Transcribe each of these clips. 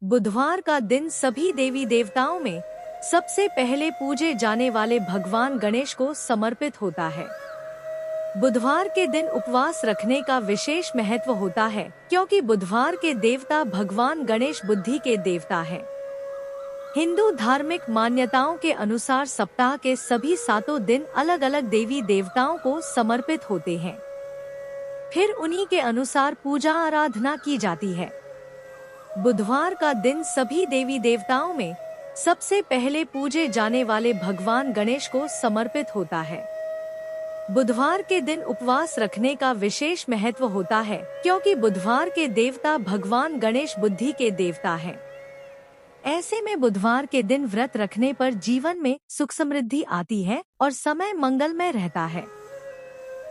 बुधवार का दिन सभी देवी देवताओं में सबसे पहले पूजे जाने वाले भगवान गणेश को समर्पित होता है। बुधवार के दिन उपवास रखने का विशेष महत्व होता है, क्योंकि बुधवार के देवता भगवान गणेश बुद्धि के देवता हैं। हिंदू धार्मिक मान्यताओं के अनुसार सप्ताह के सभी 7 दिन अलग अलग देवी देवताओं को समर्पित होते हैं। फिर उन्हीं के अनुसार पूजा आराधना की जाती है। बुधवार का दिन सभी देवी देवताओं में सबसे पहले पूजे जाने वाले भगवान गणेश को समर्पित होता है। बुधवार के दिन उपवास रखने का विशेष महत्व होता है, क्योंकि बुधवार के देवता भगवान गणेश बुद्धि के देवता हैं। ऐसे में बुधवार के दिन व्रत रखने पर जीवन में सुख समृद्धि आती है और समय मंगलमय रहता है।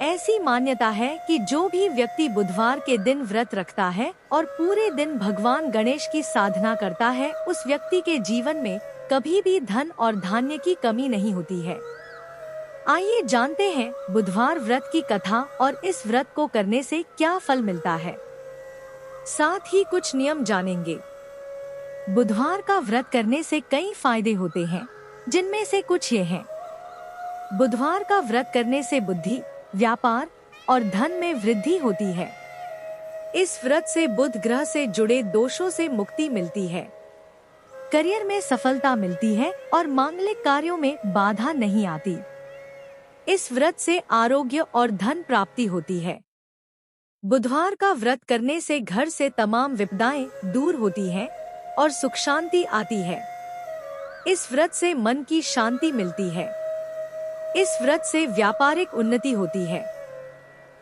ऐसी मान्यता है कि जो भी व्यक्ति बुधवार के दिन व्रत रखता है और पूरे दिन भगवान गणेश की साधना करता है, उस व्यक्ति के जीवन में कभी भी धन और धान्य की कमी नहीं होती है। आइए जानते हैं बुधवार व्रत की कथा और इस व्रत को करने से क्या फल मिलता है। साथ ही कुछ नियम जानेंगे। बुधवार का व्रत करने से कई फायदे होते हैं, जिनमें से कुछ ये हैं। बुधवार का व्रत करने से बुद्धि, व्यापार और धन में वृद्धि होती है। इस व्रत से बुध ग्रह से जुड़े दोषों से मुक्ति मिलती है। करियर में सफलता मिलती है और मांगलिक कार्यों में बाधा नहीं आती। इस व्रत से आरोग्य और धन प्राप्ति होती है। बुधवार का व्रत करने से घर से तमाम विपदाएं दूर होती हैं और सुख शांति आती है। इस व्रत से मन की शांति मिलती है। इस व्रत से व्यापारिक उन्नति होती है।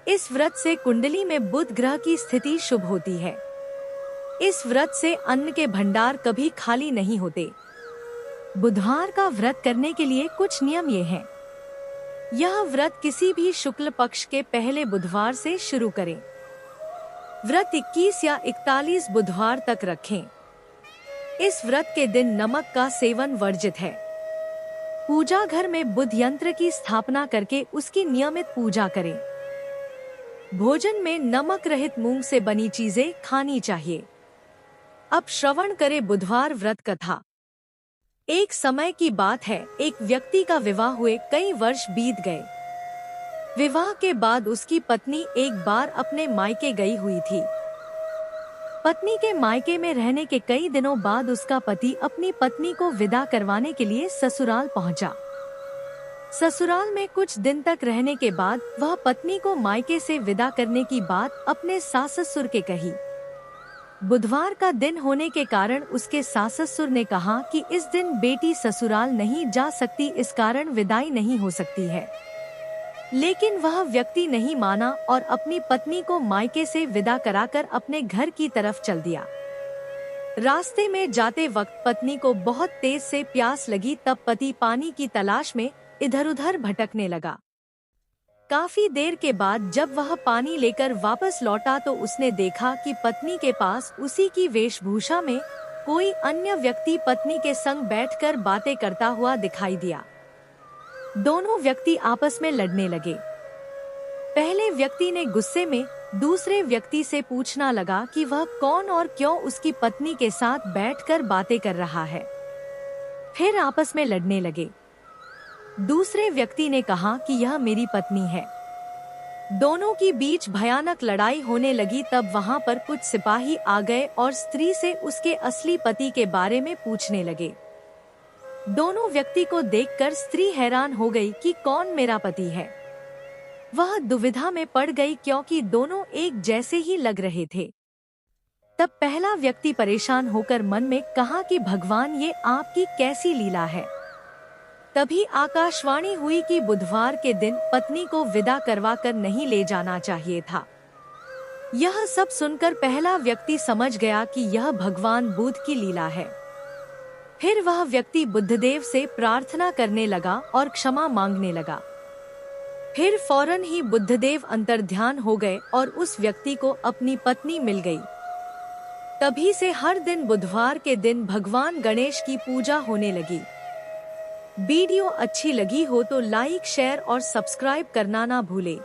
इस व्रत से कुंडली में बुध ग्रह की स्थिति शुभ होती है। इस व्रत से अन्न के भंडार कभी खाली नहीं होते। बुधवार का व्रत करने के लिए कुछ नियम ये हैं। यह व्रत किसी भी शुक्ल पक्ष के पहले बुधवार से शुरू करें। व्रत 21 या 41 बुधवार तक रखें। इस व्रत के दिन नमक का सेवन वर्जित है। पूजा घर में बुध यंत्र की स्थापना करके उसकी नियमित पूजा करें। भोजन में नमक रहित मूंग से बनी चीजें खानी चाहिए। अब श्रवण करें बुधवार व्रत कथा। एक समय की बात है, एक व्यक्ति का विवाह हुए कई वर्ष बीत गए। विवाह के बाद उसकी पत्नी एक बार अपने मायके गई हुई थी। पत्नी के मायके में रहने के कई दिनों बाद उसका पति अपनी पत्नी को विदा करवाने के लिए ससुराल पहुंचा। ससुराल में कुछ दिन तक रहने के बाद वह पत्नी को मायके से विदा करने की बात अपने सास ससुर के कही। बुधवार का दिन होने के कारण उसके सास ससुर ने कहा कि इस दिन बेटी ससुराल नहीं जा सकती, इस कारण विदाई नहीं हो सकती है। लेकिन वह व्यक्ति नहीं माना और अपनी पत्नी को मायके से विदा कराकर अपने घर की तरफ चल दिया। रास्ते में जाते वक्त पत्नी को बहुत तेज से प्यास लगी, तब पति पानी की तलाश में इधर उधर भटकने लगा। काफी देर के बाद जब वह पानी लेकर वापस लौटा तो उसने देखा कि पत्नी के पास उसी की वेशभूषा में कोई अन्य व्यक्ति पत्नी के संग बैठकर बातें करता हुआ दिखाई दिया। दोनों व्यक्ति आपस में लड़ने लगे। पहले व्यक्ति ने गुस्से में दूसरे व्यक्ति से पूछना लगा कि वह कौन और क्यों उसकी पत्नी के साथ बैठकर बातें कर रहा है। फिर आपस में लड़ने लगे। दूसरे व्यक्ति ने कहा कि यह मेरी पत्नी है। दोनों की बीच भयानक लड़ाई होने लगी। तब वहां पर कुछ सिपाही आ गए और स्त्री से उसके असली पति के बारे में पूछने लगे। दोनों व्यक्ति को देखकर स्त्री हैरान हो गई कि कौन मेरा पति है। वह दुविधा में पड़ गई, क्योंकि दोनों एक जैसे ही लग रहे थे। तब पहला व्यक्ति परेशान होकर मन में कहा कि भगवान, ये आपकी कैसी लीला है। तभी आकाशवाणी हुई कि बुधवार के दिन पत्नी को विदा करवाकर नहीं ले जाना चाहिए था। यह सब सुनकर पहला व्यक्ति समझ गया कि यह भगवान बुध की लीला है। फिर वह व्यक्ति बुद्धदेव से प्रार्थना करने लगा और क्षमा मांगने लगा। फिर फौरन ही बुद्धदेव अंतर्ध्यान हो गए और उस व्यक्ति को अपनी पत्नी मिल गई। तभी से हर दिन बुधवार के दिन भगवान गणेश की पूजा होने लगी। वीडियो अच्छी लगी हो तो लाइक, शेयर और सब्सक्राइब करना ना भूले।